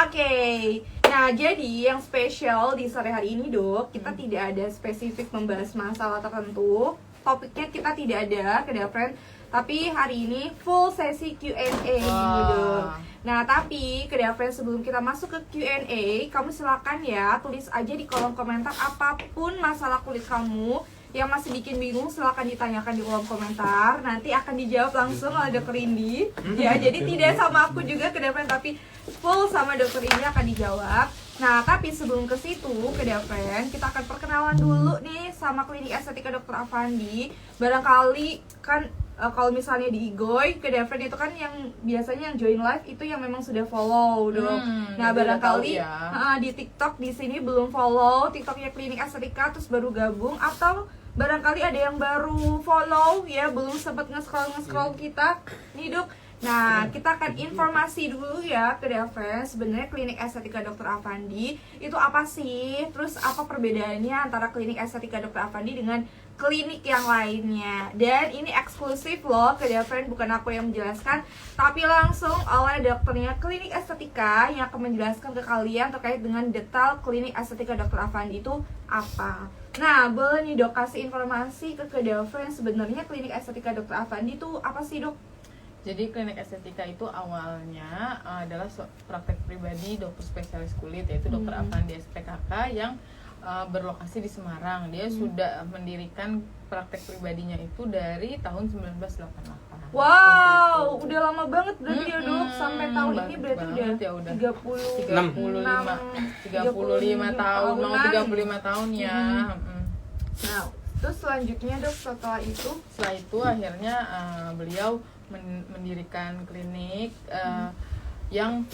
Oke. Nah, jadi yang spesial di sore hari ini, Dok, kita tidak ada spesifik membahas masalah tertentu. Topiknya kita tidak ada, kedua friend. Tapi hari ini full sesi Q&A, Dok. Nah, tapi kedua friend, sebelum kita masuk ke Q&A, kamu silakan ya tulis aja di kolom komentar apapun masalah kulit kamu yang masih bikin bingung, silakan ditanyakan di kolom komentar. Nanti akan dijawab langsung oleh Dr. Indi. Ya, jadi tidak sama aku juga ke depan, tapi full sama Dr. Indi akan dijawab. Nah, tapi sebelum ke situ, ke depan kita akan perkenalan dulu nih sama klinik estetika Dr. Afandi. Barangkali kan kalau misalnya di Igoy, ke depan itu kan yang biasanya yang join live itu yang memang sudah follow, Dok. Nah, barangkali ya. Di TikTok di sini belum follow TikToknya klinik estetika terus baru gabung, atau barangkali ada yang baru follow ya, belum sempat nge-scroll kita nih, Dok. Nah, kita akan informasi dulu ya ke Deven, sebenarnya klinik estetika Dr. Afandi itu apa sih? Terus apa perbedaannya antara klinik estetika Dr. Afandi dengan klinik yang lainnya? Dan ini eksklusif loh ke Deven, bukan aku yang menjelaskan, tapi langsung oleh dokternya klinik estetika yang akan menjelaskan ke kalian terkait dengan detail klinik estetika Dr. Afandi itu apa. Nah, boleh nih, Dok, kasih informasi ke Deven, sebenarnya klinik estetika Dr. Afandi itu apa sih, Dok? Jadi klinik estetika itu awalnya adalah praktek pribadi dokter spesialis kulit, yaitu Dr. Afandi SPKK yang berlokasi di Semarang. Dia sudah mendirikan praktek pribadinya itu dari tahun 1988. Wow, udah lama banget berarti ya, Dok. Sampai tahun ini berarti udah 35 tahun, mau 35 tahun ya. Nah, terus selanjutnya, Dok, setelah itu akhirnya beliau mendirikan klinik yang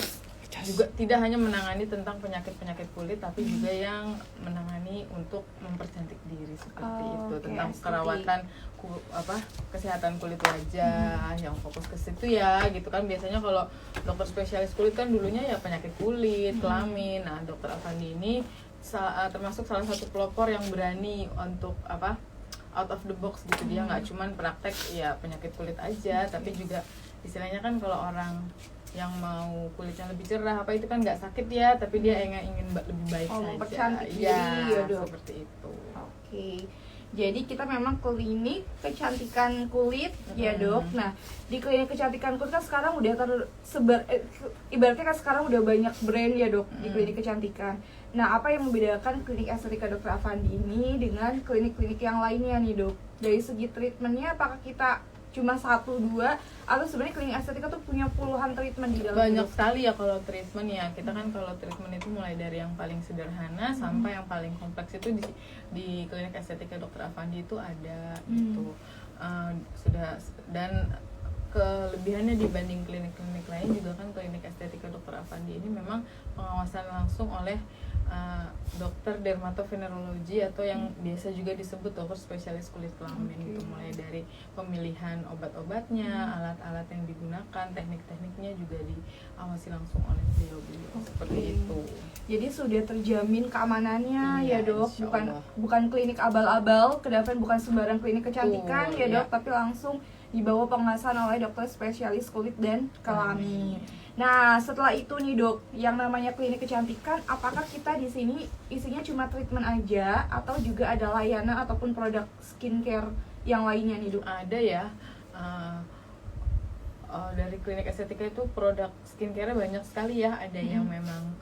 juga tidak hanya menangani tentang penyakit-penyakit kulit, tapi juga yang menangani untuk mempercantik diri seperti itu, tentang perawatan kesehatan kulit wajah, yang fokus ke situ ya, gitu kan. Biasanya kalau dokter spesialis kulit kan dulunya ya penyakit kulit, kelamin. Nah, Dr. Afandi ini termasuk salah satu pelopor yang berani untuk out of the box gitu. Dia nggak cuman praktek ya penyakit kulit aja, tapi juga istilahnya kan kalau orang yang mau kulitnya lebih cerah itu kan nggak sakit ya, tapi dia ingin lebih baik saja. Mempercantik diri ya, Dok. Seperti itu. Oke. Jadi kita memang klinik kecantikan kulit ya, Dok. Nah, di klinik kecantikan kulit kan sekarang udah tersebar, ibaratnya kan sekarang udah banyak brand ya, Dok, di klinik kecantikan. Nah, apa yang membedakan klinik estetika Dr. Afandi ini dengan klinik-klinik yang lainnya nih, Dok? Dari segi treatmentnya, apakah kita cuma 1-2 atau sebenarnya klinik estetika tuh punya puluhan treatment di dalam? Banyak sekali ya kalau treatment ya. Kita kan kalau treatment itu mulai dari yang paling sederhana sampai yang paling kompleks itu di klinik estetika Dr. Afandi itu ada gitu. Dan kelebihannya dibanding klinik-klinik lain juga kan, klinik estetika Dr. Afandi ini memang pengawasan langsung oleh dokter dermatovenerologi atau yang biasa juga disebut dokter spesialis kulit kelamin gitu. Mulai dari pemilihan obat-obatnya, alat-alat yang digunakan, teknik-tekniknya juga diawasi langsung oleh beliau seperti itu. Jadi sudah terjamin keamanannya ya, Dok. Bukan klinik abal-abal, kedapan bukan sembarang klinik kecantikan ya, Dok, tapi langsung di bawah pengawasan oleh dokter spesialis kulit dan kelamin. Nah, setelah itu nih, Dok, yang namanya klinik kecantikan, apakah kita di sini isinya cuma treatment aja atau juga ada layanan ataupun produk skincare yang lainnya nih, Dok? Ada ya. Dari klinik estetika itu produk skincare banyak sekali ya. Ada yang memang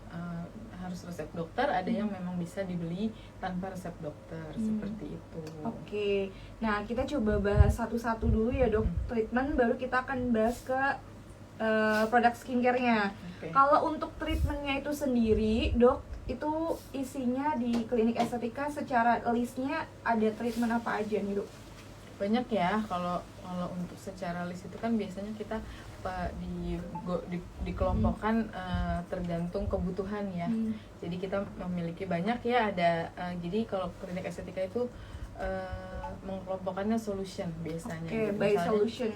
harus resep dokter, ada yang memang bisa dibeli tanpa resep dokter, seperti itu. Oke. Nah, kita coba bahas satu-satu dulu ya, Dok. Treatment, baru kita akan bahas ke produk skincare-nya. Kalau untuk treatmentnya itu sendiri, Dok, itu isinya di klinik estetika secara listnya ada treatment apa aja nih, Dok? Banyak ya. Kalau untuk secara list itu kan biasanya kita dikelompokkan tergantung kebutuhan ya. Jadi kita memiliki banyak ya, ada jadi kalau klinik estetika itu mengelompokkannya solution biasanya. By solution.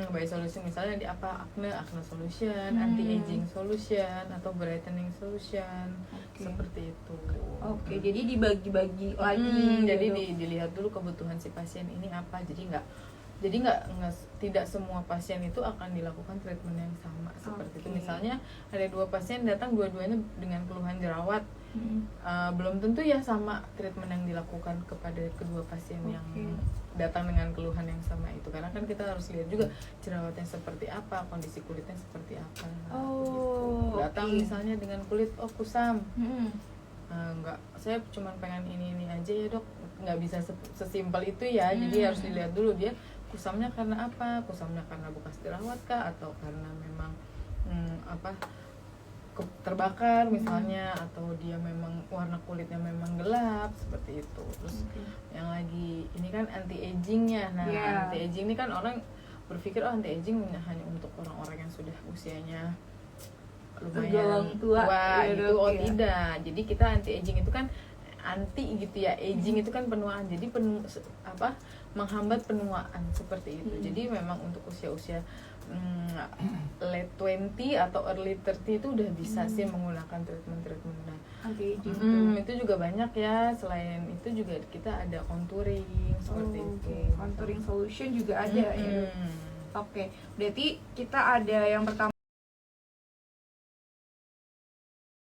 By solution misalnya di acne solution, anti aging solution, atau brightening solution, seperti itu. Jadi dibagi-bagi lagi. Jadi dilihat dulu kebutuhan si pasien ini apa. Jadi nggak Jadi tidak semua pasien itu akan dilakukan treatment yang sama seperti itu. Misalnya ada 2 pasien datang dua-duanya dengan keluhan jerawat, belum tentu ya sama treatment yang dilakukan kepada kedua pasien yang datang dengan keluhan yang sama itu, karena kan kita harus lihat juga jerawatnya seperti apa, kondisi kulitnya seperti apa. Datang misalnya dengan kulit kusam, enggak, saya cuma pengen ini aja ya dok, nggak bisa sesimpel itu ya. Jadi harus dilihat dulu dia kusamnya karena apa, kusamnya karena bekas jerawat kah, atau karena memang terbakar misalnya, atau dia memang warna kulitnya memang gelap seperti itu. Terus yang lagi ini kan anti agingnya. Nah anti aging ini kan orang berpikir anti aging hanya untuk orang-orang yang sudah usianya lumayan tua gitu. Tidak, jadi kita anti aging itu kan anti gitu ya, aging itu kan penuaan, jadi menghambat penuaan seperti itu. Jadi memang untuk usia-usia late 20 atau early 30 itu udah bisa sih menggunakan treatment nah, anti-aging. Itu juga banyak ya. Selain itu juga kita ada contouring seperti itu. Contouring solution juga ada ya. Oke, berarti kita ada yang pertama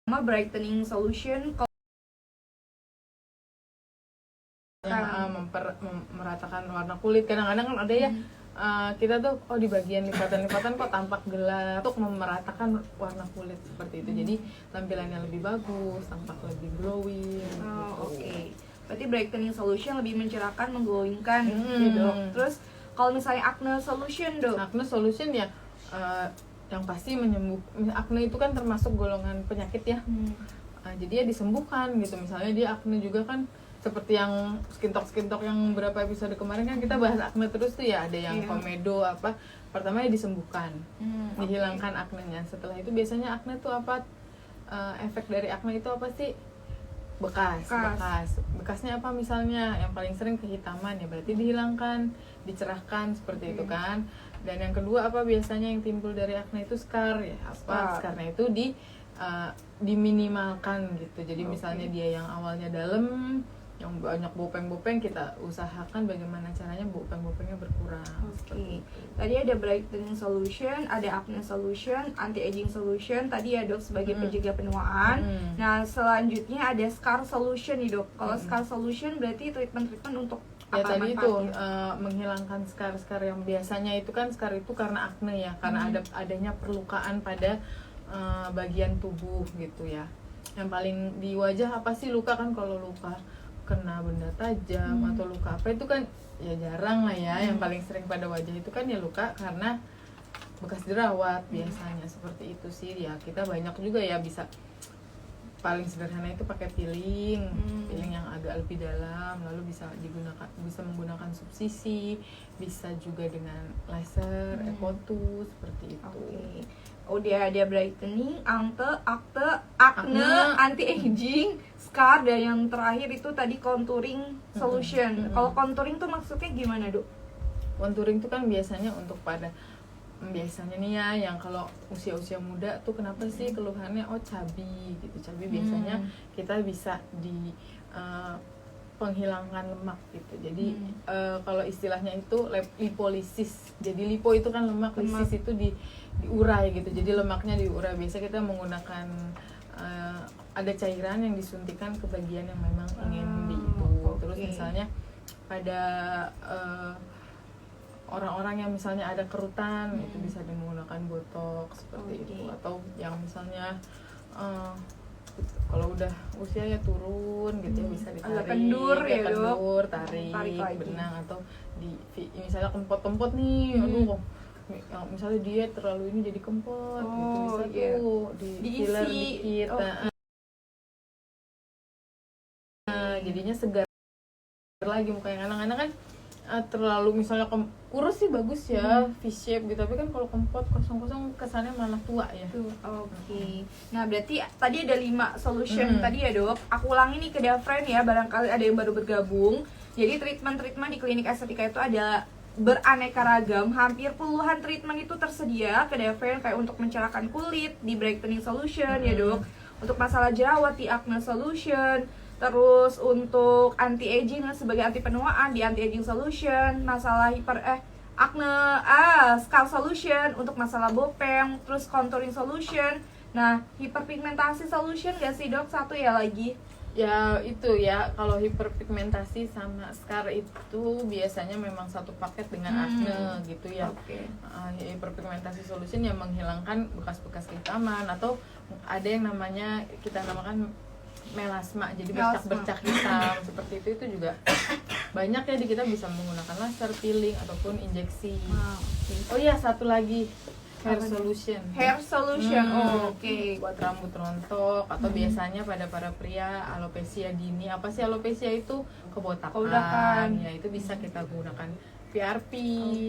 brightening solution. Meratakan warna kulit. Kadang-kadang kan ada ya kita tuh di bagian lipatan-lipatan kok tampak gelap, untuk memeratakan warna kulit seperti itu. Jadi tampilannya lebih bagus, tampak lebih glowing. Berarti brightening solution lebih mencerahkan, mengglowingkan ya dok. Terus kalau misalnya acne solution dok? Acne solution ya yang pasti menyembuhkan. Acne itu kan termasuk golongan penyakit ya. Jadi ya disembuhkan gitu. Misalnya dia acne juga kan seperti yang skin talk yang berapa episode kemarin kan kita bahas acne terus tuh ya, ada yang komedo apa. Pertama ya disembuhkan, dihilangkan aknenya. Setelah itu biasanya acne tuh apa, efek dari acne itu apa sih? Bekasnya apa misalnya, yang paling sering kehitaman ya, berarti dihilangkan, dicerahkan seperti itu kan. Dan yang kedua apa biasanya yang timbul dari acne itu scar ya, scarnya itu diminimalkan gitu. Jadi misalnya dia yang awalnya dalam, yang banyak bopeng-bopeng, kita usahakan bagaimana caranya bopeng-bopengnya berkurang. Tadi ada brightening solution, ada acne solution, anti-aging solution. Tadi ya dok sebagai penjaga penuaan. Nah selanjutnya ada scar solution nih dok. Kalau scar solution berarti treatment untuk ya tadi itu menghilangkan scar yang biasanya itu kan scar itu karena acne ya, karena adanya perlukaan pada bagian tubuh gitu ya. Yang paling di wajah apa sih luka kan, kalau luka kena benda tajam atau luka apa itu kan ya jarang lah ya. Yang paling sering pada wajah itu kan ya luka karena bekas jerawat biasanya seperti itu sih ya. Kita banyak juga ya, bisa paling sederhana itu pakai peeling yang agak lebih dalam, lalu bisa menggunakan subsisi, bisa juga dengan laser, Eco2 seperti itu. Dia ada brightening, acne, anti-aging, scar, dan yang terakhir itu tadi contouring solution. Kalau contouring tuh maksudnya gimana dok? Contouring tuh kan biasanya untuk biasanya nih ya, yang kalau usia-usia muda tuh kenapa sih keluhannya cabi gitu. Cabi biasanya kita bisa di penghilangkan lemak gitu. Jadi kalau istilahnya itu lipolisis. Jadi lipo itu kan lemak, lisis itu diurai gitu. Jadi lemaknya diurai. Biasa kita menggunakan ada cairan yang disuntikan ke bagian yang memang ingin Terus misalnya pada orang-orang yang misalnya ada kerutan, itu bisa menggunakan botox seperti itu. Atau yang misalnya kalau udah usianya turun gitu ya, bisa ditarik, kendur tarik benang, atau misalnya kempot nih, aduh misalnya diet terlalu ini jadi kempot gitu, bisa tuh di-filler dikit. Jadinya segar lagi mukanya. Anak-anak kan terlalu misalnya kurus sih bagus ya, V-shape gitu, tapi kan kalau kempot kosong-kosong kesannya malah tua ya. Nah berarti tadi ada 5 solution tadi ya dok. Aku ulangi nih ke Dafren ya, barangkali ada yang baru bergabung. Jadi treatment di klinik estetika itu ada beraneka ragam, hampir puluhan treatment itu tersedia ke Dafren, kayak untuk mencerahkan kulit di brightening solution ya dok, untuk masalah jerawat di acne solution, terus untuk anti aging sebagai anti penuaan di anti aging solution, masalah acne scar solution untuk masalah bopeng, terus contouring solution. Nah, hiperpigmentasi solution gak sih dok? Satu ya lagi. Ya itu ya, kalau hiperpigmentasi sama scar itu biasanya memang satu paket dengan acne gitu ya. Hiperpigmentasi solution yang menghilangkan bekas-bekas kehitaman, atau ada yang namanya kita namakan melasma, jadi bercak-bercak hitam seperti itu juga banyak ya. Di kita bisa menggunakan laser, peeling ataupun injeksi. Oh iya, satu lagi hair solution. Hair solution, oke. Buat rambut rontok atau biasanya pada para pria alopecia dini. Apa sih alopecia itu? Kebotakan. Ya itu bisa kita gunakan PRP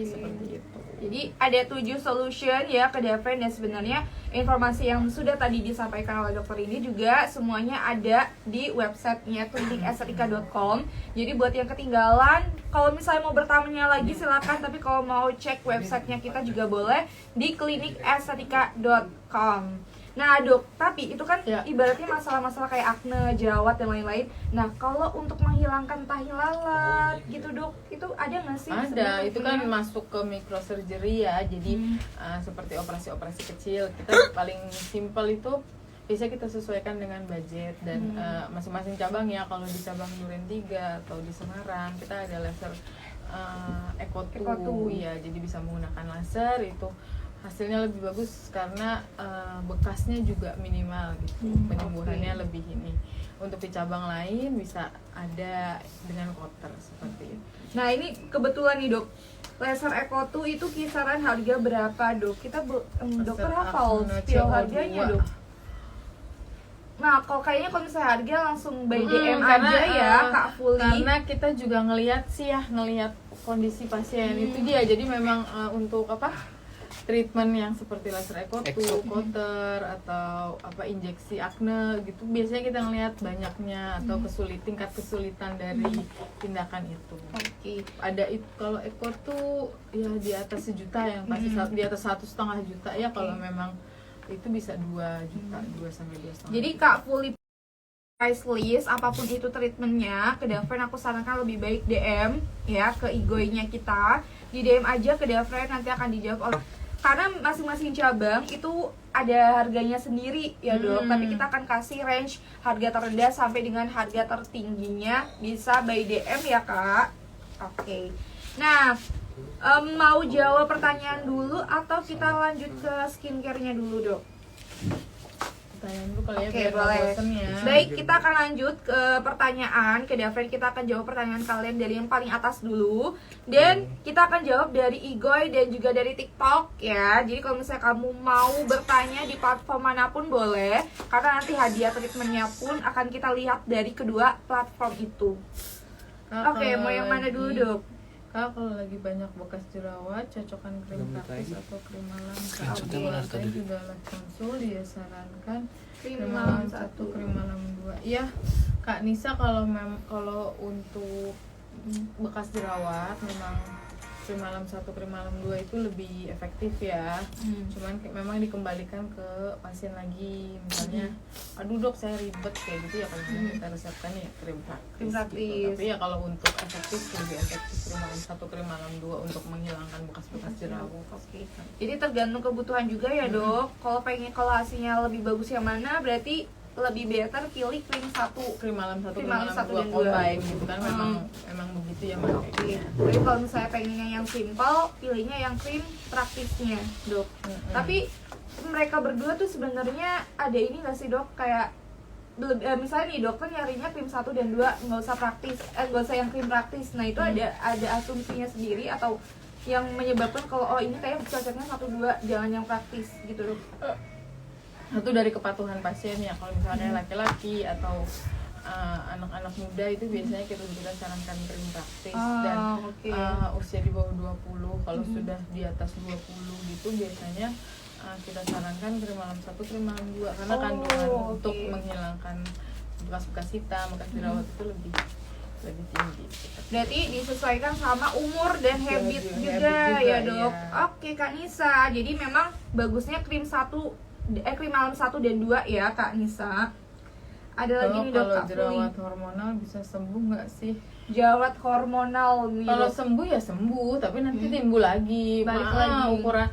seperti itu. Jadi ada 7 solution ya ke Daven, dan sebenarnya informasi yang sudah tadi disampaikan oleh dokter ini juga semuanya ada di websitenya klinikestetika.com. Jadi buat yang ketinggalan, kalau misalnya mau bertanya lagi silakan, tapi kalau mau cek websitenya kita juga boleh di klinikestetika.com. Nah dok, tapi itu kan ibaratnya masalah-masalah kayak acne, jerawat dan lain-lain. Nah kalau untuk menghilangkan tahi lalat gitu dok, itu ada nggak sih? Ada, itu kan masuk ke microsurgery ya. Jadi seperti operasi-operasi kecil. Kita paling simple itu bisa kita sesuaikan dengan budget dan masing-masing cabang ya. Kalau di cabang Duren 3 atau di Semarang kita ada laser Eco 2 ya, jadi bisa menggunakan laser itu. Hasilnya lebih bagus karena bekasnya juga minimal gitu, penyembuhannya lebih ini. Untuk di cabang lain bisa ada dengan cutter seperti itu. Nah ini kebetulan nih dok, laser Eco 2 itu kisaran harga berapa dok? Kita dokter hafal spill harganya dok. Nah kalau kayaknya kalau misalnya harga langsung by DM aja ya Kak Fuli. Karena kita juga ngelihat kondisi pasien itu dia. Jadi memang untuk treatment yang seperti laser Eco 2, cutter atau injeksi acne gitu, biasanya kita ngelihat banyaknya atau tingkat kesulitan dari tindakan itu. Ada itu kalau Eco 2 ya di atas 1 juta, yang pasti di atas 1,5 juta ya. Kalau memang itu bisa 2 juta, 2 sampai 2,5. Jadi Kak Fuli price list apapun itu treatmentnya ke Daven, aku sarankan lebih baik DM ya ke IG-nya kita. Di DM aja ke Daven, nanti akan dijawab oleh, karena masing-masing cabang itu ada harganya sendiri ya dok. Tapi kita akan kasih range harga terendah sampai dengan harga tertingginya, bisa by DM ya kak. Nah mau jawab pertanyaan dulu atau kita lanjut ke skincare-nya dulu dok? Pertanyaan dulu kali ya, biar boleh. Bosen ya. Baik, kita akan lanjut ke pertanyaan ke Daven. Kita akan jawab pertanyaan kalian dari yang paling atas dulu, dan kita akan jawab dari Igoy dan juga dari TikTok ya. Jadi kalau misalnya kamu mau bertanya di platform manapun boleh, karena nanti hadiah treatmentnya pun akan kita lihat dari kedua platform itu. Mau yang mana dulu dok? Kak, kalau lagi banyak bekas jerawat, cocokan krim praktis atau krim malam 1. Tadi sudah live konsul, dia sarankan krim malam 1, krim malam 2. Iya, Kak Nisa, kalau untuk bekas jerawat memang krim malam 1, krim malam 2 itu lebih efektif ya. Cuman memang dikembalikan ke pasien lagi. Misalnya, aduh dok saya ribet kayak gitu ya, kalau kita resepkan ya krim praktis. Gitu. Tapi ya kalau untuk efektif, lebih efektif krim malam 1, krim malam 2 untuk menghilangkan bekas-bekas jerawat. Jadi tergantung kebutuhan juga ya dok. Kalau hasilnya lebih bagus yang mana, berarti lebih better pilih krim malam 1, krim malam 2 combine gitu kan. Memang begitu ya makanya. Jadi kalau misalnya pengennya yang simple, pilihnya yang krim praktisnya dok. Tapi mereka berdua tuh sebenarnya ada ini nggak sih dok, kayak misalnya nih dokter nyarinya krim 1 dan 2, nggak usah yang krim praktis. Nah itu ada asumsinya sendiri atau yang menyebabkan kalau ini kayak cocoknya 1, 2, jangan yang praktis gitu dok? Itu dari kepatuhan pasien ya. Kalau misalnya laki-laki atau anak-anak muda itu biasanya kita sarankan krim praktis. Dan usia di bawah 20, kalau sudah di atas 20 gitu biasanya kita sarankan krim malam 1, krim malam 2, karena kandungan untuk menghilangkan bekas-bekas hitam, bekas jerawat itu lebih tinggi. Berarti disesuaikan sama umur dan habit juga ya dok. Oke Kak Nisa, jadi memang bagusnya krim malam 1 dan 2 ya Kak Nisa. Ada lagi nih dok, Kalau Kak Fuli. jerawat hormonal bisa sembuh nggak sih? Jerawat hormonal nih Kalau dok. sembuh ya sembuh, tapi nanti timbul lagi. Balik Maaf, lagi. ukuran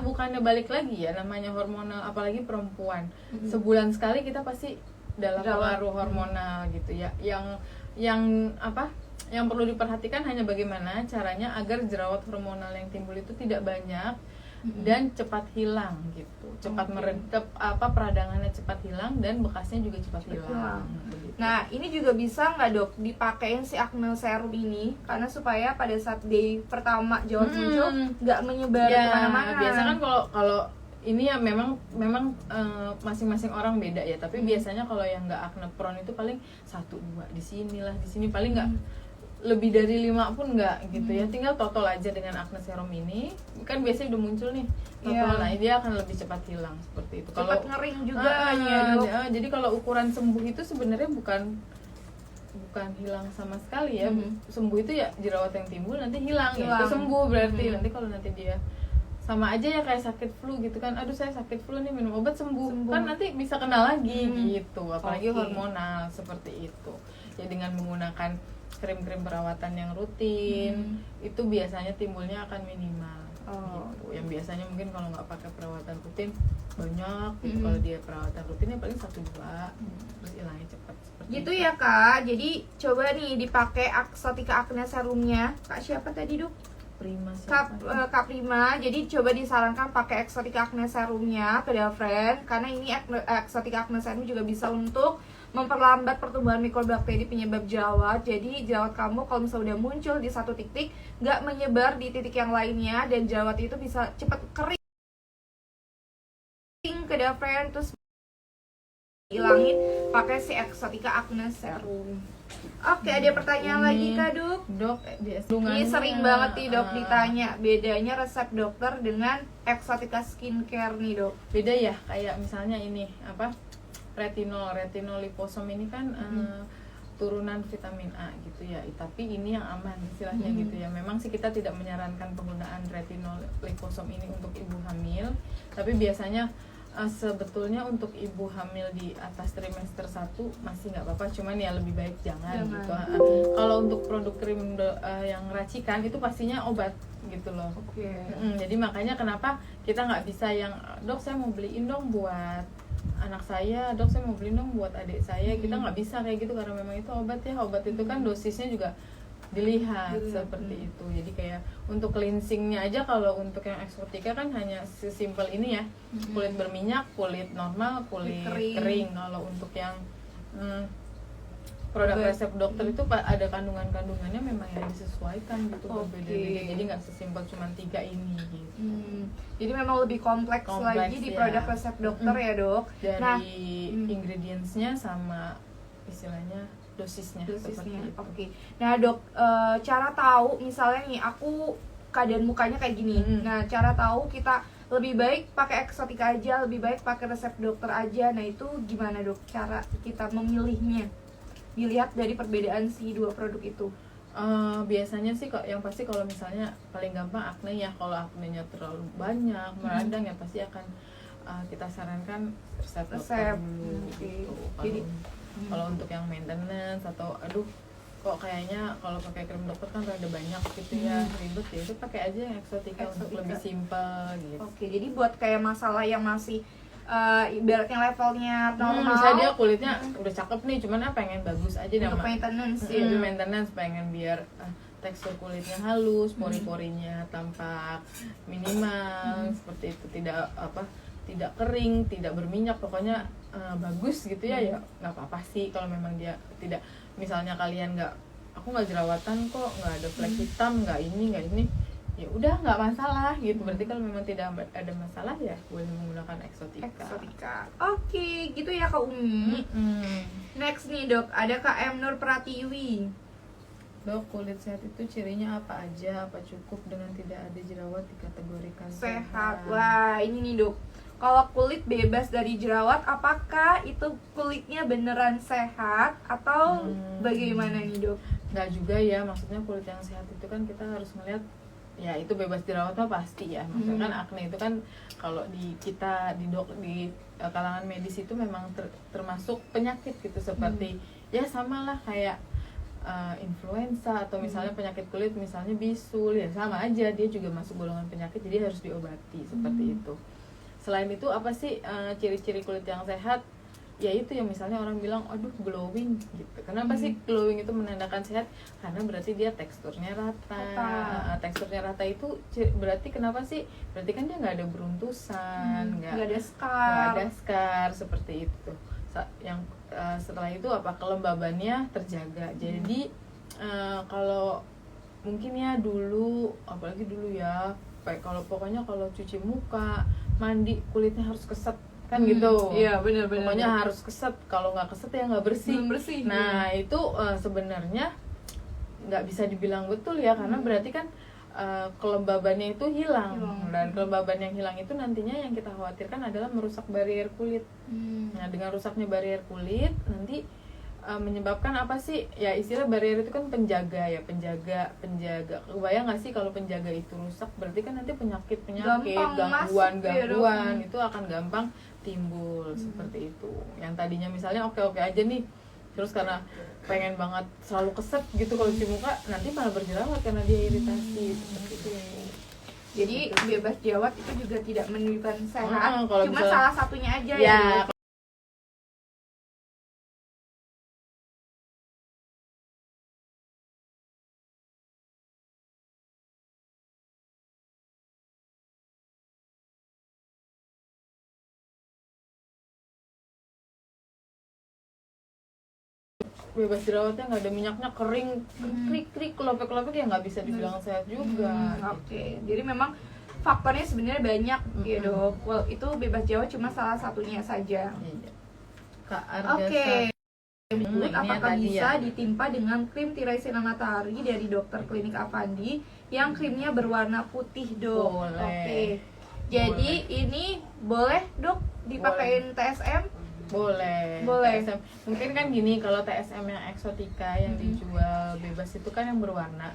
bukannya balik lagi ya, namanya hormonal, apalagi perempuan. Sebulan sekali kita pasti dalam Jerawat. pengaruh hormonal gitu ya. Yang apa? Yang perlu diperhatikan hanya bagaimana caranya agar jerawat hormonal yang timbul itu tidak banyak dan cepat hilang gitu. Cepat meredap, peradangannya cepat hilang dan bekasnya juga cepat hilang. Begitu. Nah, ini juga bisa nggak dok dipakein si acne serum ini karena supaya pada saat day pertama jerawat muncul nggak menyebar Ya, kemana-mana. biasa kan kalau ini ya memang masing-masing orang beda ya. Tapi biasanya kalau yang nggak acne prone itu paling 1-2 di sini paling nggak lebih dari 5 pun nggak gitu ya. Tinggal totol aja dengan acne serum ini kan biasanya udah muncul nih totol. Iya. Nah dia akan lebih cepat hilang seperti itu. Cepat ngering juga ya dok. Jadi kalau ukuran sembuh itu sebenarnya bukan hilang sama sekali ya. Sembuh itu ya jerawat yang timbul nanti hilang. Ya, itu sembuh berarti. Nanti kalau nanti dia sama aja ya kayak sakit flu gitu kan, aduh saya sakit flu nih minum obat sembuh. Kan nanti bisa kena lagi gitu, apalagi hormonal seperti itu ya. Dengan menggunakan krim-krim perawatan yang rutin itu biasanya timbulnya akan minimal gitu. Yang biasanya mungkin kalau nggak pakai perawatan rutin banyak gitu. Kalau dia perawatan rutinnya paling 1-2 terus hilangnya cepat seperti Gitu itu. ya kak. Jadi coba nih dipakai Axotica acne serumnya. Kak siapa tadi dok? Prima Kak Prima. Jadi coba disarankan pakai Axotica acne serumnya ke friend karena ini Axotica acne serum juga bisa untuk memperlambat pertumbuhan mikrobakteri penyebab jerawat. Jadi jerawat kamu kalau misalnya udah muncul di satu titik nggak menyebar di titik yang lainnya dan jerawat itu bisa cepat kering ke friend, terus hilangin pakai si Axotica acne serum. Oke, ada pertanyaan lagi kak dok? Dok, Ini sering banget nih dok ditanya bedanya resep dokter dengan Axotica skincare nih dok. Beda ya, kayak misalnya ini apa, retinol liposom ini kan turunan vitamin A gitu ya, tapi ini yang aman istilahnya gitu ya. Memang sih kita tidak menyarankan penggunaan retinol liposom ini untuk ibu hamil, tapi biasanya sebetulnya untuk ibu hamil di atas trimester 1 masih nggak apa-apa, cuman ya lebih baik jangan. Gitu. Kalau untuk produk krim yang racikan itu pastinya obat gitu loh. Jadi makanya kenapa kita nggak bisa yang dok saya mau beliin dong buat anak saya, dok saya mau beliin dong buat adik saya. Kita nggak bisa kayak gitu karena memang itu obat ya. Obat itu kan dosisnya juga dilihat seperti itu. Jadi kayak untuk cleansingnya aja, kalau untuk yang Axotica kan hanya sesimpel ini ya, kulit berminyak, kulit normal, kulit kering. Kalau untuk yang produk resep dokter itu ada kandungannya memang yang disesuaikan gitu, berbeda-beda. Jadi nggak sesimpel cuma 3 ini gitu. Jadi memang lebih kompleks lagi di produk resep dokter ya dok. Dari ingredientsnya sama istilahnya dosisnya. Oke. Nah dok, cara tahu misalnya nih aku keadaan mukanya kayak gini. Nah cara tahu kita lebih baik pakai Axotica aja, lebih baik pakai resep dokter aja. Nah itu gimana dok cara kita memilihnya? Dilihat dari perbedaan si dua produk itu. Biasanya sih kok yang pasti kalau misalnya paling gampang acne ya, kalau acnenya terlalu banyak meradang ya pasti akan kita sarankan resep dokter dulu gitu. Jadi kalau untuk yang maintenance atau aduh kok kayaknya kalau pakai krim dokter kan rada banyak gitu ya, ribet ya, itu pakai aja yang Axotica untuk lebih simpel gitu. Oke, jadi buat kayak masalah yang masih ibaratnya levelnya normal, misalnya dia kulitnya udah cakep nih, cuman pengen bagus aja untuk maintenance ya. Maintenance pengen biar tekstur kulitnya halus, pori-porinya tampak minimal seperti itu, tidak kering, tidak berminyak, pokoknya bagus gitu ya. Ya nggak apa-apa sih kalau memang dia tidak, misalnya kalian aku nggak jerawatan kok, nggak ada flek hitam, nggak ini, ya udah nggak masalah gitu. Berarti kalau memang tidak ada masalah ya boleh menggunakan Axotica. Oke, gitu ya Kak Umi. Next nih dok, ada Kak M Nur Pratiwi. Dok, kulit sehat itu cirinya apa aja? Apa cukup dengan tidak ada jerawat dikategorikan sehat? Wah, ini nih dok, kalau kulit bebas dari jerawat, apakah itu kulitnya beneran sehat atau bagaimana nih dok? Nggak juga ya, maksudnya kulit yang sehat itu kan kita harus melihat ya itu bebas dirawat mah pasti ya. Maksudnya kan acne itu kan kalau di kita di kalangan medis itu memang termasuk penyakit gitu, seperti ya samalah kayak influenza atau misalnya penyakit kulit misalnya bisul, ya sama aja, dia juga masuk golongan penyakit, jadi harus diobati seperti itu. Selain itu apa sih ciri-ciri kulit yang sehat? Ya itu yang misalnya orang bilang aduh glowing gitu. Kenapa sih glowing itu menandakan sehat? Karena berarti dia teksturnya rata. Teksturnya rata itu berarti kenapa sih? Berarti kan dia nggak ada beruntusan, nggak ada scar seperti itu. Yang setelah itu apa, kelembabannya terjaga. Jadi kalau mungkin ya dulu, apalagi dulu ya, pokoknya kalau cuci muka, mandi, kulitnya harus keset kan gitu. Iya benar. Pokoknya harus keset, kalau nggak keset ya nggak bersih. Nah itu sebenarnya nggak bisa dibilang betul ya, karena berarti kan kelembabannya itu hilang. Dan kelembaban yang hilang itu nantinya yang kita khawatirkan adalah merusak barrier kulit. Nah dengan rusaknya barrier kulit nanti menyebabkan apa sih, ya istilah barrier itu kan penjaga ya, penjaga. Kebayang nggak sih kalau penjaga itu rusak, berarti kan nanti penyakit gangguan itu akan gampang timbul seperti itu. Yang tadinya misalnya oke aja nih, terus karena pengen banget selalu keset gitu kalau cuci muka, nanti malah berjerawat karena dia iritasi seperti itu. Jadi bebas jerawat itu juga tidak menunjukkan sehat, cuma misalnya, salah satunya aja ya. Bebas jerawatnya nggak ada minyaknya, kering, krik, kelopek ya nggak bisa dibilang sehat juga. Oke. Jadi memang faktornya sebenarnya banyak ya dok. Well, itu bebas jerawat cuma salah satunya saja. Kak Oke. Nah, apakah bisa ditimpa dengan krim tirai sinar matahari dari dokter klinik Avandi yang krimnya berwarna putih dok? Oke. Jadi ini boleh dok dipakein TSM? Boleh. TSM. Mungkin kan gini, kalau TSM yang eksotika yang dijual bebas itu kan yang berwarna.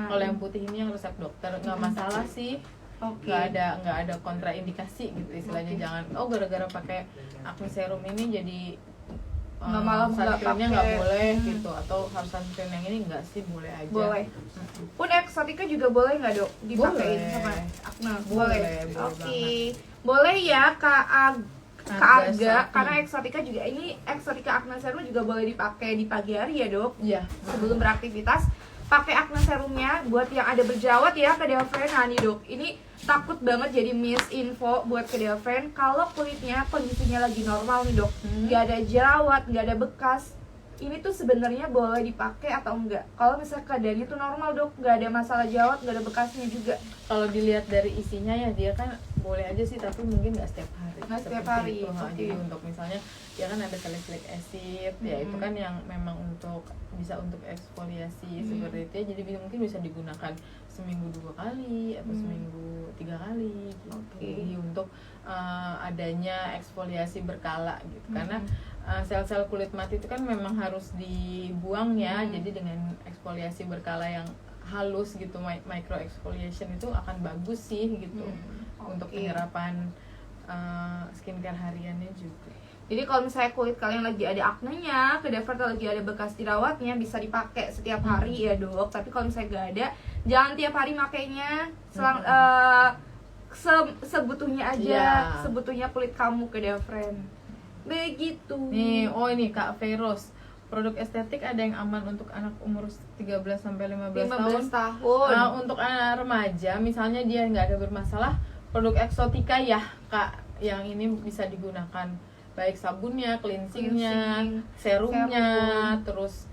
Kalau yang putih ini yang resep dokter, nggak masalah sih. Nggak ada kontraindikasi gitu istilahnya. Jangan gara-gara pakai acne serum ini jadi sunscreennya nggak boleh gitu, atau harus sunscreen yang ini nggak sih, boleh aja. Boleh. Pun eksotika juga boleh nggak dok dipakein sama acne? Boleh. Oke. Boleh ya Kak Aga, karena eksotika juga, ini eksotika acne serum juga boleh dipakai di pagi hari ya dok. Iya. Sebelum beraktivitas pakai acne serumnya. Buat yang ada berjerawat ya ke Delfriend, nah nih dok, ini takut banget jadi misinfo buat ke Delfriend. Kalau kulitnya kondisinya lagi normal nih dok, nggak ada jerawat, nggak ada bekas, ini tuh sebenarnya boleh dipakai atau enggak? Kalau misalnya keadaannya tuh normal dok, nggak ada masalah jerawat, nggak ada bekasnya juga. Kalau dilihat dari isinya ya dia kan boleh aja sih, tapi mungkin nggak setiap hari. Nggak setiap hari. Jadi untuk misalnya dia kan ada salicylic acid, ya itu kan yang memang bisa untuk eksfoliasi seperti itu ya. Jadi mungkin bisa digunakan seminggu 2 kali atau seminggu 3 kali gitu. Jadi untuk adanya eksfoliasi berkala gitu. Karena sel-sel kulit mati itu kan memang harus dibuang ya. Jadi dengan eksfoliasi berkala yang halus gitu, micro exfoliation itu akan bagus sih gitu untuk penyerapan skincare hariannya juga. Jadi kalau misalnya kulit kalian lagi ada aknenya, kedapatan lagi ada bekas jerawatnya, bisa dipakai setiap hari ya dok. Tapi kalau misalnya gak ada, jangan tiap hari makainya. Sebutuhnya aja, sebutuhnya kulit kamu ke Delfriend. Begitu. Nih, ini Kak Feros. Produk estetik ada yang aman untuk anak umur 13 sampai 15 tahun. Untuk anak remaja, misalnya dia nggak ada bermasalah, produk eksotika ya Kak, yang ini bisa digunakan, baik sabunnya, cleansingnya, serumnya, terus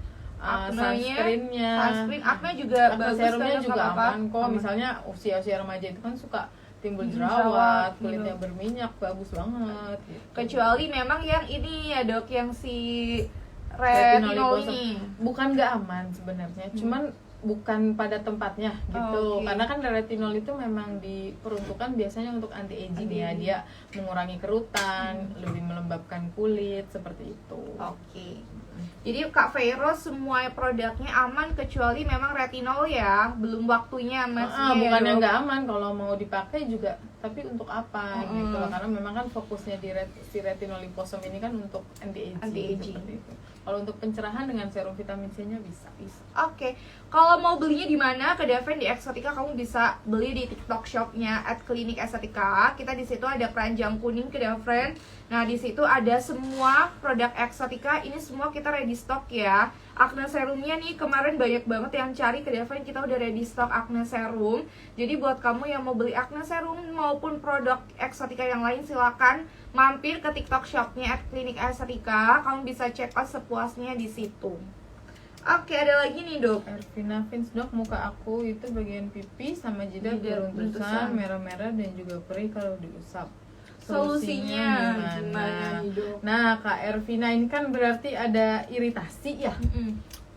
sunscreennya, acne juga bagus, serumnya juga aman kok. Misalnya usia remaja itu kan suka timbul jerawat, kulitnya berminyak, bagus banget gitu. Kecuali memang yang ini ya dok, yang si retinol ini bukan nggak aman sebenarnya, cuman bukan pada tempatnya gitu. Oke. Karena kan retinol itu memang diperuntukkan biasanya untuk anti aging ya, dia mengurangi kerutan, lebih melembabkan kulit seperti itu. Oke. Jadi Kak Vero semua produknya aman kecuali memang retinol ya, belum waktunya masih. Bukannya nggak aman kalau mau dipakai juga, tapi untuk apa gitu loh, karena memang kan fokusnya di si retinol liposome ini kan untuk anti aging. Seperti itu. Kalau untuk pencerahan dengan serum vitamin C-nya bisa. Oke. Kalau mau belinya di mana? Ke Daven di Exotica kamu bisa beli di TikTok shopnya @klinik_estetika. Kita di situ ada keranjang kuning ke Daven. Nah, di situ ada semua produk Exotica. Ini semua kita ready stock ya. Acne serumnya nih kemarin banyak banget yang cari ke Daven, kita udah ready stock acne serum. Jadi buat kamu yang mau beli acne serum maupun produk Exotica yang lain, silakan mampir ke TikTok shopnya @klinik_estetika. Kamu bisa check out sepuasnya di situ. Oke, ada lagi nih dok. Ervina Fins dok, muka aku itu bagian pipi sama jidat beruntusan merah-merah dan juga perih kalau diusap. Solusinya gimana nih dok? Nah Kak Ervina ini kan berarti ada iritasi ya.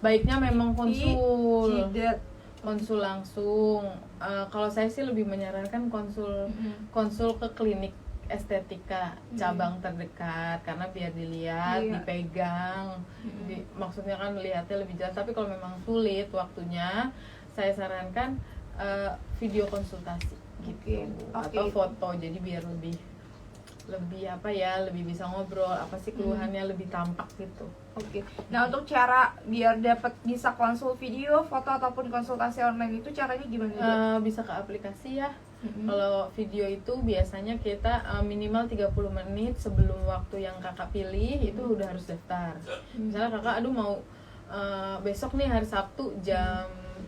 Baiknya memang konsul jidat. Konsul langsung. Kalau saya sih lebih menyarankan konsul ke klinik estetika cabang terdekat, karena biar dilihat, dipegang, maksudnya kan lihatnya lebih jelas. Tapi kalau memang sulit waktunya, saya sarankan video konsultasi gitu, atau foto, jadi biar lebih apa ya, lebih bisa ngobrol apa sih keluhannya, lebih tampak gitu. Oke. Nah, untuk cara biar dapat bisa konsul video, foto ataupun konsultasi online itu caranya gimana dok? Bisa ke aplikasi ya. Kalau video itu biasanya kita minimal 30 menit sebelum waktu yang kakak pilih itu udah harus daftar. Misalnya kakak mau besok nih hari Sabtu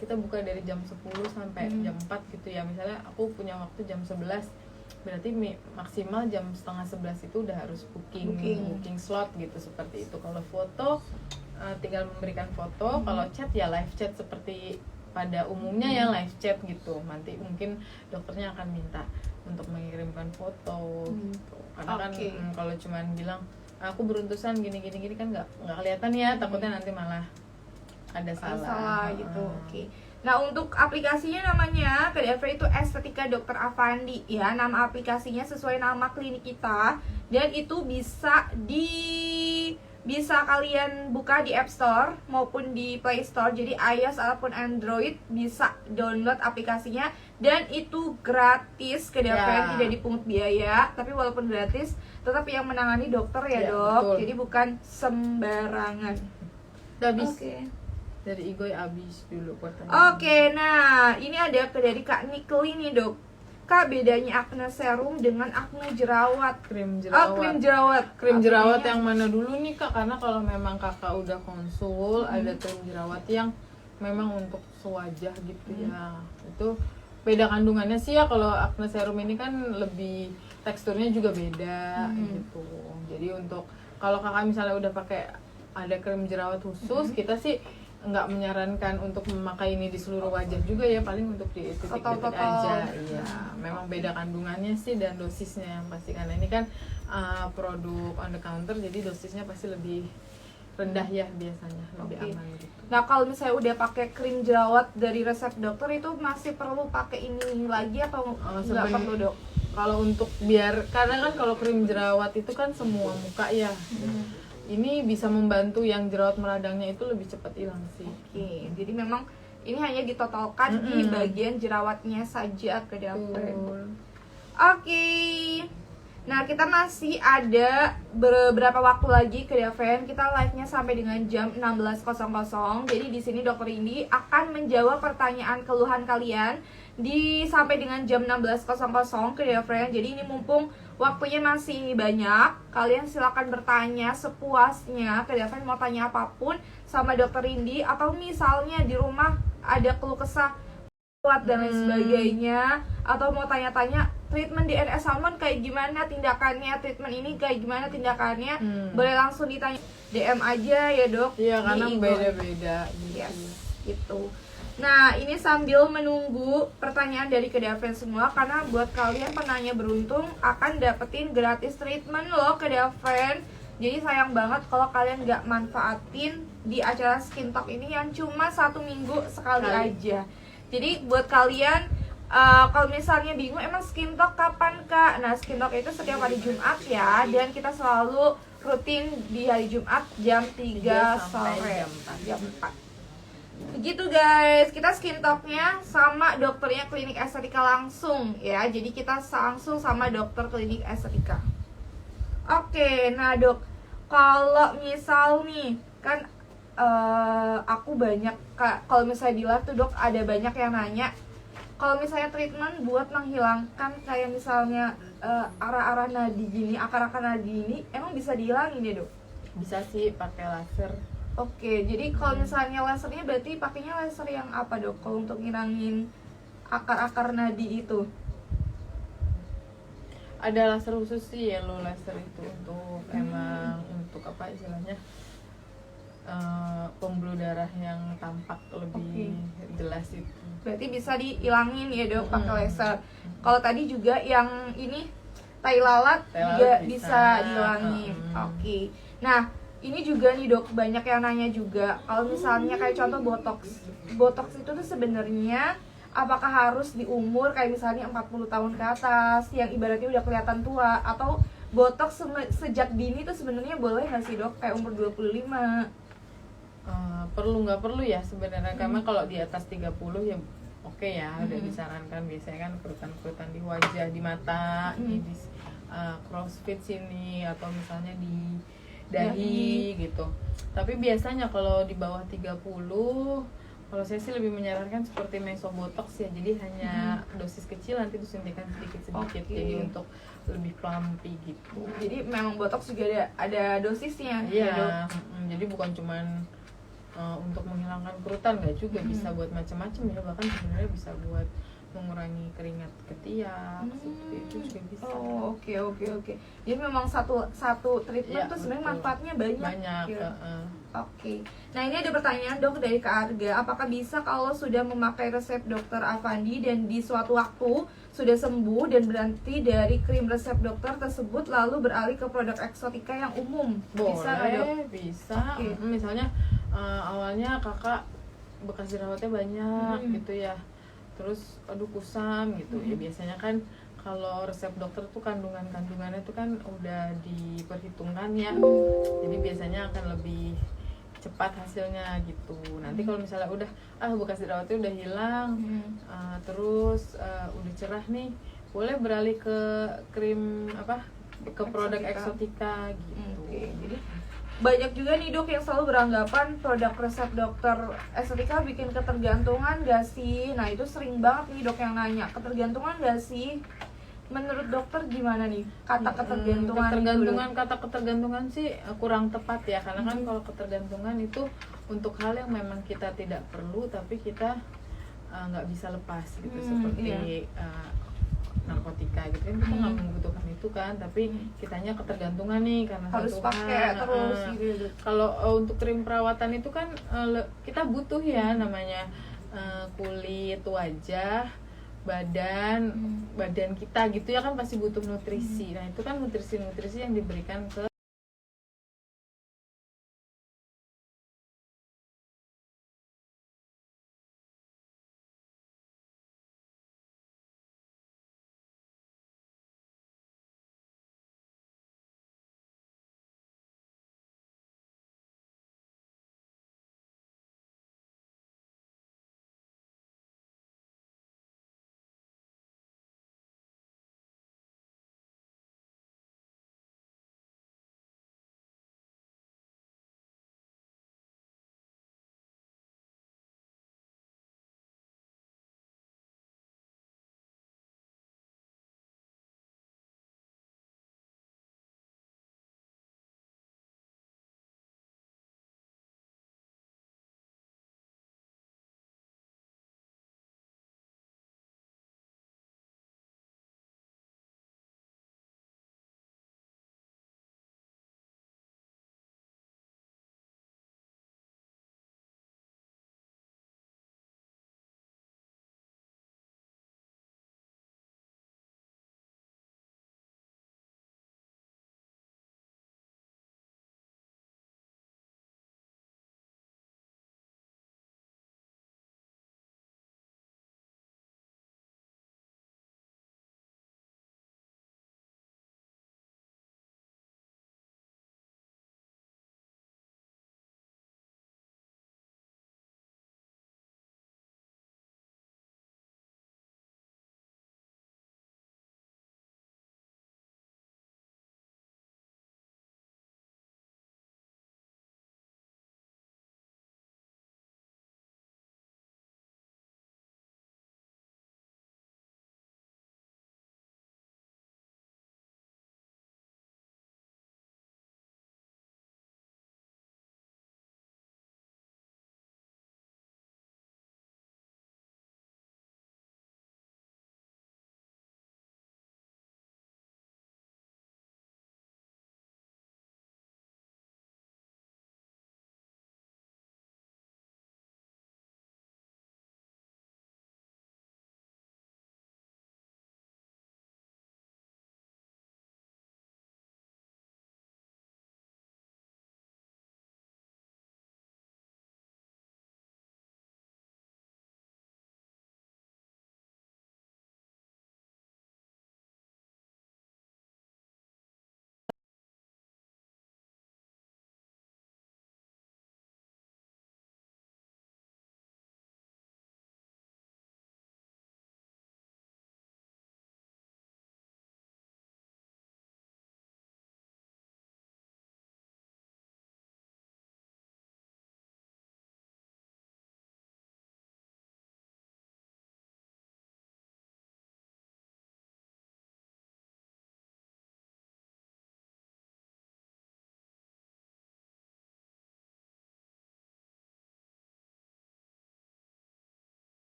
kita buka dari jam 10 sampai jam 4 gitu ya. Misalnya aku punya waktu jam 11, berarti maksimal jam setengah 11 itu udah harus booking slot gitu, seperti itu. Kalau foto tinggal memberikan foto, kalau chat ya live chat seperti pada umumnya ya, live chat gitu. Nanti mungkin dokternya akan minta untuk mengirimkan foto gitu. Karena kan kalau cuman bilang aku beruntusan gini kan nggak kelihatan ya, takutnya nanti malah ada salah gitu. Oke. Nah, untuk aplikasinya namanya KDV itu Estetika Dr. Avandi ya. Nama aplikasinya sesuai nama klinik kita, dan itu bisa kalian buka di App Store maupun di Play Store. Jadi iOS ataupun Android bisa download aplikasinya, dan itu gratis ke DP, tidak dipungut biaya. Tapi walaupun gratis, tetap yang menangani dokter ya dok. Betul. Jadi bukan sembarangan. Udah habis. Dari Igoy habis dulu pertanyaan. Oke, nah ini ada dari Kak Nikli nih dok. Kak, bedanya acne serum dengan acne jerawat? Krim jerawat. Krim jerawat yang mana dulu nih kak? Karena kalau memang kakak udah konsul, ada krim jerawat yang memang untuk sewajah gitu ya. Itu beda kandungannya sih ya. Kalau acne serum ini kan lebih teksturnya juga beda gitu. Jadi untuk kalau kakak misalnya udah pakai ada krim jerawat khusus, kita sih nggak menyarankan untuk memakai ini di seluruh wajah juga ya, paling untuk di titik-titik aja. Iya, memang beda kandungannya sih dan dosisnya yang pasti, karena ini kan produk on the counter, jadi dosisnya pasti lebih rendah ya biasanya, lebih aman gitu. Nah, kalau misalnya udah pakai krim jerawat dari resep dokter, itu masih perlu pakai ini lagi atau nggak perlu dok? Kalau untuk karena kan kalau krim jerawat itu kan semua muka ya. Ini bisa membantu yang jerawat meradangnya itu lebih cepat hilang sih. Oke, jadi memang ini hanya ditotalkan di bagian jerawatnya saja ke dokter. Oke. Nah, kita masih ada beberapa waktu lagi ke Daven. Kita live-nya sampai dengan jam 16.00. Jadi di sini Dokter Indi akan menjawab pertanyaan keluhan kalian sampai dengan jam 16.00 ke Daven. Jadi ini mumpung waktunya masih banyak, kalian silakan bertanya sepuasnya ke Daven, mau tanya apapun sama Dokter Indi, atau misalnya di rumah ada keluh kesah kuat dan lain sebagainya, atau mau tanya-tanya treatment di NS Salmon kayak gimana tindakannya, treatment ini kayak gimana tindakannya, boleh langsung ditanya DM aja ya dok. Iya, karena beda-beda gitu. Nah, ini sambil menunggu pertanyaan dari Kedaven semua, karena buat kalian penanya beruntung akan dapetin gratis treatment loh Kedaven. Jadi sayang banget kalau kalian nggak manfaatin di acara Skin Talk ini yang cuma 1 minggu sekali aja. Jadi buat kalian kalau misalnya bingung emang Skin Talk kapan Kak? Nah, Skin Talk itu setiap hari Jumat ya, dan kita selalu rutin di hari Jumat jam 3 sore jam 4. Begitu guys, kita Skin Talk-nya sama dokternya klinik estetika langsung ya. Jadi kita langsung sama dokter klinik estetika. Oke, nah dok, kalau misal nih kan aku banyak kalau misalnya di live tuh dok ada banyak yang nanya kalau misalnya treatment buat menghilangkan kayak misalnya arah-arah nadi gini, akar-akar nadi ini emang bisa dihilangin ya dok? Bisa sih pakai laser. Oke, jadi kalau misalnya lasernya berarti pakainya laser yang apa dok? Kalau untuk ngilangin akar-akar nadi itu? Ada laser khusus sih, yellow laser itu untuk emang untuk apa istilahnya pembuluh darah yang tampak lebih jelas itu. Berarti bisa dihilangin ya dok pakai laser. Kalau tadi juga yang ini tai lalat juga bisa dihilangin. Oke. Nah, ini juga nih dok, banyak yang nanya juga kalau misalnya kayak contoh botox. Botox itu tuh sebenarnya apakah harus di umur kayak misalnya 40 tahun ke atas yang ibaratnya udah kelihatan tua, atau botox sejak dini tuh sebenarnya boleh nggak sih dok, kayak umur 25? Perlu nggak perlu ya sebenarnya, karena kalau di atas 30 ya oke ya, udah disarankan. Biasanya kan kerutan-kerutan di wajah, di mata, di crossfit sini, atau misalnya di dahi gitu. Tapi biasanya kalau di bawah 30, kalau saya sih lebih menyarankan seperti mesobotox ya, jadi hanya dosis kecil, nanti disuntikan sedikit-sedikit, jadi untuk lebih plumpy gitu. Jadi memang botox juga ada dosisnya. Iya, jadi bukan cuman untuk menghilangkan kerutan, nggak juga, bisa buat macam-macam ya, bahkan sebenarnya bisa buat mengurangi keringat ketiak, seperti itu juga bisa. Oh, oke. Jadi memang satu treatment tuh sebenarnya manfaatnya banyak. Ya. Oke. Nah, ini ada pertanyaan dok dari Kak Arga. Apakah bisa kalau sudah memakai resep dokter Avandi dan di suatu waktu sudah sembuh dan berhenti dari krim resep dokter tersebut lalu beralih ke produk eksotika yang umum? Boleh, bisa nggak dok? Bisa. Misalnya awalnya kakak bekas jerawatnya banyak gitu ya, terus aduh kusam gitu ya, biasanya kan kalau resep dokter tuh kandungannya tuh kan udah diperhitungkan ya, jadi biasanya akan lebih cepat hasilnya gitu. Nanti kalau misalnya udah bekas jerawatnya udah hilang, terus udah cerah nih, boleh beralih ke krim ke produk eksotika gitu. Jadi banyak juga nih dok yang selalu beranggapan produk resep dokter estetika bikin ketergantungan gak sih? Nah itu sering banget nih dok yang nanya, ketergantungan gak sih? Menurut dokter gimana nih kata ketergantungan? Kata ketergantungan sih kurang tepat ya, karena kan kalau ketergantungan itu untuk hal yang memang kita tidak perlu tapi kita nggak bisa lepas gitu, seperti narkotika gitu kan, kita nggak membutuhkan itu kan, tapi kitanya ketergantungan nih karena harus pakai terus gitu. Kalau untuk krim perawatan itu kan kita butuh ya, namanya kulit, wajah, badan kita gitu ya kan, pasti butuh nutrisi. Nah itu kan nutrisi yang diberikan ke